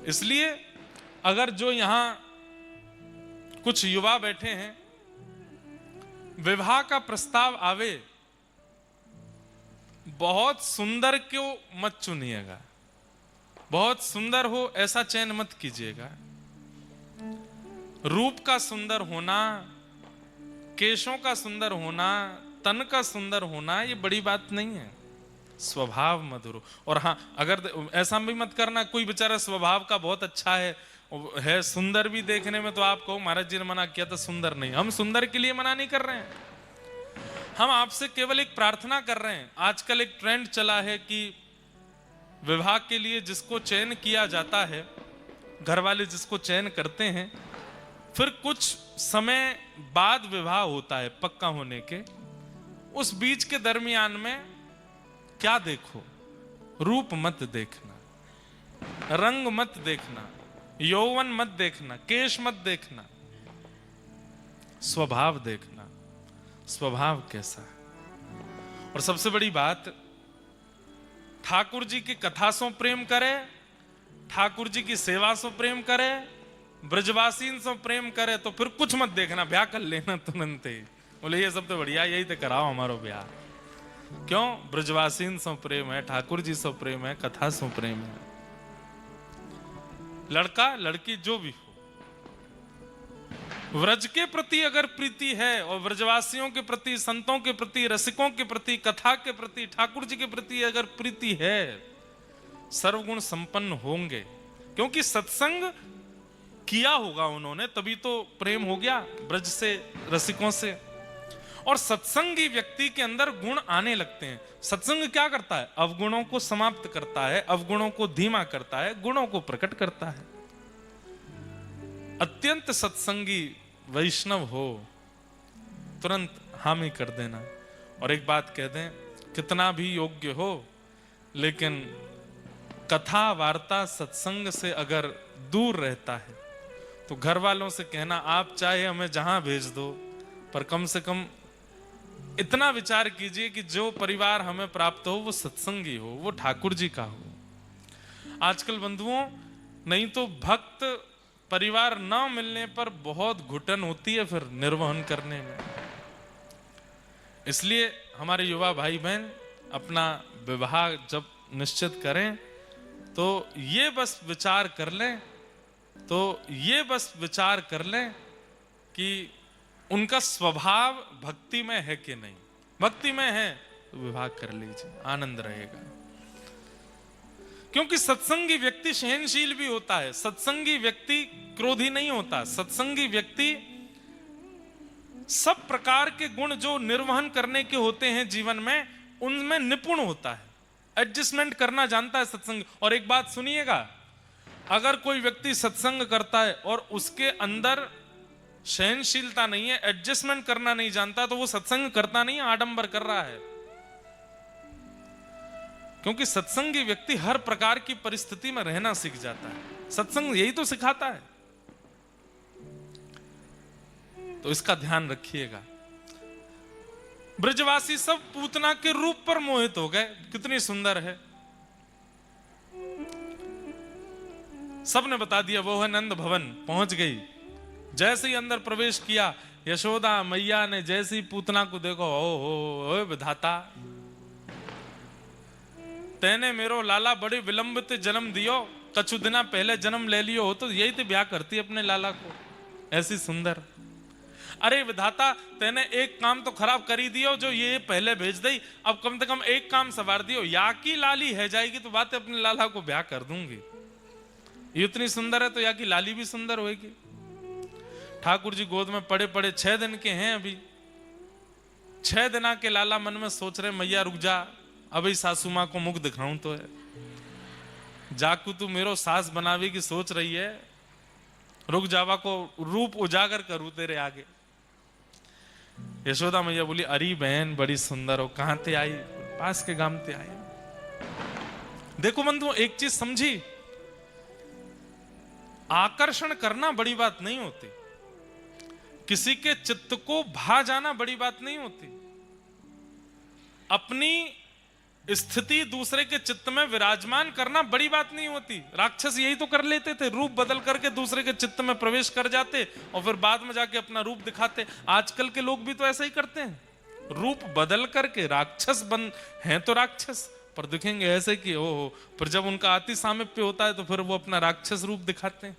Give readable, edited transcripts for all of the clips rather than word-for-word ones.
इसलिए अगर जो यहां कुछ युवा बैठे हैं, विवाह का प्रस्ताव आवे, बहुत सुंदर क्यों मत चुनिएगा, बहुत सुंदर हो ऐसा चयन मत कीजिएगा। रूप का सुंदर होना, केशों का सुंदर होना, तन का सुंदर होना ये बड़ी बात नहीं है। स्वभाव मधुर हो। और हाँ, अगर ऐसा भी मत करना कोई बेचारा स्वभाव का बहुत अच्छा है सुंदर भी देखने में, तो आप कहो महाराज जी ने मना किया तो सुंदर नहीं। हम सुंदर के लिए मना नहीं कर रहे हैं, हम आपसे केवल एक प्रार्थना कर रहे हैं। आजकल एक ट्रेंड चला है कि विवाह के लिए जिसको चयन किया जाता है, घर वाले जिसको चयन करते हैं, फिर कुछ समय बाद विवाह होता है पक्का होने के। उस बीच के दरमियान में क्या देखो, रूप मत देखना, रंग मत देखना, यौवन मत देखना, केश मत देखना, स्वभाव देखना, स्वभाव कैसा है। और सबसे बड़ी बात, ठाकुर जी की कथा सो प्रेम करे, ठाकुर जी की सेवा सो प्रेम करे, ब्रजवासीन सो प्रेम करे, तो फिर कुछ मत देखना, ब्याह कर लेना तुरंत ही। बोले ये सब तो बढ़िया, यही तो कराओ हमारो ब्याह। क्यों? ब्रजवासीन सो प्रेम है, ठाकुर जी सो प्रेम है, कथा सो प्रेम है। लड़का लड़की जो भी हो, व्रज के प्रति अगर प्रीति है और ब्रजवासियों के प्रति, संतों के प्रति, रसिकों के प्रति, कथा के प्रति, ठाकुर जी के प्रति अगर प्रीति है, सर्वगुण संपन्न होंगे। क्योंकि सत्संग किया होगा उन्होंने, तभी तो प्रेम हो गया ब्रज से, रसिकों से। और सत्संगी व्यक्ति के अंदर गुण आने लगते हैं। सत्संग क्या करता है? अवगुणों को समाप्त करता है, अवगुणों को धीमा करता है, गुणों को प्रकट करता है। अत्यंत सत्संगी वैष्णव हो, तुरंत हामी कर देना। और एक बात कह दें, कितना भी योग्य हो, लेकिन कथा वार्ता सत्संग से अगर दूर रहता है, तो घर वालों से कहना आप चाहे हमें जहां भेज दो, पर कम से कम इतना विचार कीजिए कि जो परिवार हमें प्राप्त हो वो सत्संगी हो, वो ठाकुर जी का हो। आजकल बंधुओं, नहीं तो भक्त परिवार न मिलने पर बहुत घुटन होती है फिर निर्वहन करने में। इसलिए हमारे युवा भाई बहन अपना विवाह जब निश्चित करें, तो ये बस विचार कर लें, कि उनका स्वभाव भक्ति में है कि नहीं। भक्ति में है तो विवाह कर लीजिए, आनंद रहेगा। क्योंकि सत्संगी व्यक्ति सहनशील भी होता है, सत्संगी व्यक्ति क्रोधी नहीं होता, सत्संगी व्यक्ति सब प्रकार के गुण जो निर्वहन करने के होते हैं जीवन में, उनमें निपुण होता है, एडजस्टमेंट करना जानता है सत्संग। और एक बात सुनिएगा, अगर कोई व्यक्ति सत्संग करता है और उसके अंदर सहनशीलता नहीं है, एडजस्टमेंट करना नहीं जानता, तो वो सत्संग करता नहीं है, आडंबर कर रहा है। क्योंकि सत्संगी व्यक्ति हर प्रकार की परिस्थिति में रहना सीख जाता है, सत्संग यही तो सिखाता है। तो इसका ध्यान रखिएगा। ब्रजवासी सब पूतना के रूप पर मोहित हो गए, कितनी सुंदर है। सबने बता दिया वो है नंद भवन, पहुंच गई। जैसे ही अंदर प्रवेश किया, यशोदा मैया ने जैसी पूतना को देखो, ओ विधाता, तेने मेरो लाला बड़े विलंबित जन्म दियो, कछु दिना पहले जन्म ले लियो हो तो यही तो ब्याह करती अपने लाला को, ऐसी सुंदर। अरे विधाता, तेने एक काम तो खराब करी दियो जो ये पहले भेज दी, अब कम से कम एक काम सवार दियो, या की लाली है जाएगी तो बात अपने लाला को ब्याह कर दूंगी। ये इतनी सुंदर है तो या की लाली भी सुंदर होगी। ठाकुर जी गोद में पड़े पड़े 6 दिन के हैं अभी, 6 दिना के लाला मन में सोच रहे, मैया रुक जा, अभी सासू मां को मुख दिखाऊं तो है, जाकू तू मेरो सास बनावे की सोच रही है, रुक जावा को रूप उजागर करूं तेरे आगे। यशोदा मैया बोली, अरे बहन बड़ी सुंदर हो, कहां ते आई? पास के गांव ते आई। देखो बंधु, एक चीज समझी, आकर्षण करना बड़ी बात नहीं होती, किसी के चित्त को भा जाना बड़ी बात नहीं होती। अपनी स्थिति दूसरे के चित्त में विराजमान करना बड़ी बात नहीं होती। राक्षस यही तो कर लेते थे, रूप बदल करके दूसरे के चित्त में प्रवेश कर जाते और फिर बाद में जाके अपना रूप दिखाते। आजकल के लोग भी तो ऐसा ही करते हैं, रूप बदल करके राक्षस बन हैं तो राक्षस, पर दिखेंगे ऐसे कि ओहो, पर जब उनका अति सामीप्य होता है तो फिर वो अपना राक्षस रूप दिखाते हैं।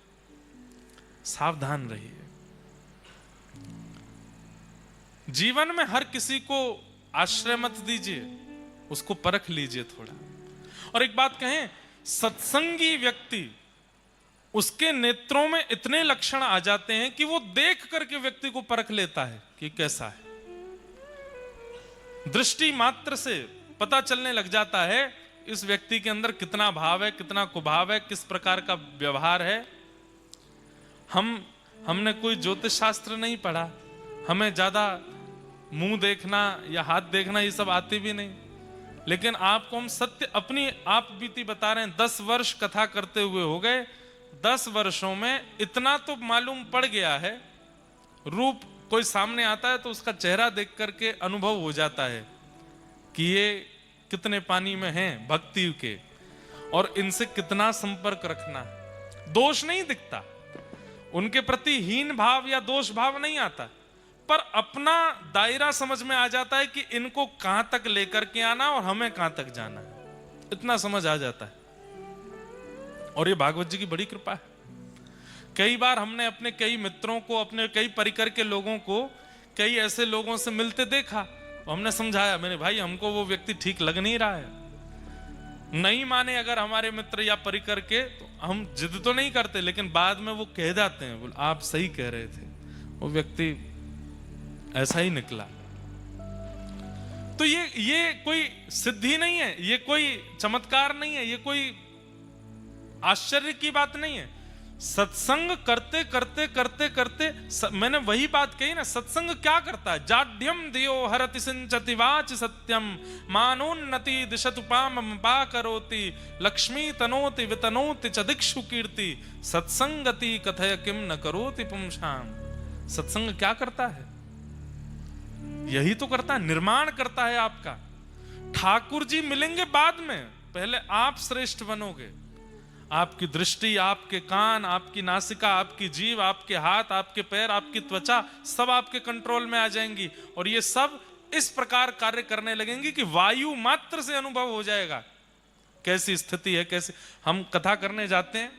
सावधान रहिए। जीवन में हर किसी को आश्रय मत दीजिए, उसको परख लीजिए थोड़ा। और एक बात कहें, सत्संगी व्यक्ति, उसके नेत्रों में इतने लक्षण आ जाते हैं कि वो देख करके व्यक्ति को परख लेता है कि कैसा है। दृष्टि मात्र से पता चलने लग जाता है इस व्यक्ति के अंदर कितना भाव है, कितना कुभाव है, किस प्रकार का व्यवहार है। हमने कोई ज्योतिष शास्त्र नहीं पढ़ा, हमें ज्यादा मुंह देखना या हाथ देखना ये सब आती भी नहीं, लेकिन आपको हम सत्य अपनी आप बीती बता रहे हैं। 10 वर्ष कथा करते हुए हो गए, 10 वर्षों में इतना तो मालूम पड़ गया है। रूप कोई सामने आता है तो उसका चेहरा देख करके अनुभव हो जाता है कि ये कितने पानी में हैं भक्ति के, और इनसे कितना संपर्क रखना। दोष नहीं दिखता, उनके प्रति हीन भाव या दोष भाव नहीं आता, पर अपना दायरा समझ में आ जाता है कि इनको कहां तक लेकर के आना और हमें कहां तक जाना है, इतना समझ आ जाता है। और ये भागवत जी की बड़ी कृपा है। कई बार हमने अपने कई मित्रों को, अपने कई परिकर के लोगों को कई ऐसे लोगों से मिलते देखा, तो हमने समझाया, मेरे भाई हमको वो व्यक्ति ठीक लग नहीं रहा है। नहीं माने अगर हमारे मित्र या परिकर के, तो हम जिद तो नहीं करते, लेकिन बाद में वो कह जाते हैं, बोल आप सही कह रहे थे, वो व्यक्ति ऐसा ही निकला। तो ये कोई सिद्धि नहीं है, ये कोई चमत्कार नहीं है, ये कोई आश्चर्य की बात नहीं है। सत्संग करते करते करते करते मैंने वही बात कही ना, सत्संग क्या करता है? जाड्यम दियो हरति सिंचति वाच सत्यम मानोन्नति दिशतुपाम पा करोति लक्ष्मी तनोति वितनोति च दिक्षु कीर्ति सत्संगति कथय किम न करोति पुंसाम। सत्संग क्या करता है? यही तो करता है, निर्माण करता है आपका। ठाकुर जी मिलेंगे बाद में, पहले आप श्रेष्ठ बनोगे। आपकी दृष्टि, आपके कान, आपकी नासिका, आपकी जीभ, आपके हाथ, आपके पैर, आपकी त्वचा सब आपके कंट्रोल में आ जाएंगी, और ये सब इस प्रकार कार्य करने लगेंगी कि वायु मात्र से अनुभव हो जाएगा कैसी स्थिति है। कैसे हम कथा करने जाते हैं,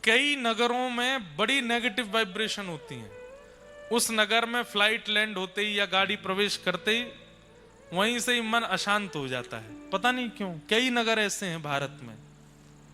कई नगरों में बड़ी नेगेटिव वाइब्रेशन होती है। उस नगर में फ्लाइट लैंड होते ही या गाड़ी प्रवेश करते ही वहीं से ही मन अशांत हो जाता है, पता नहीं क्यों। कई नगर ऐसे हैं भारत में।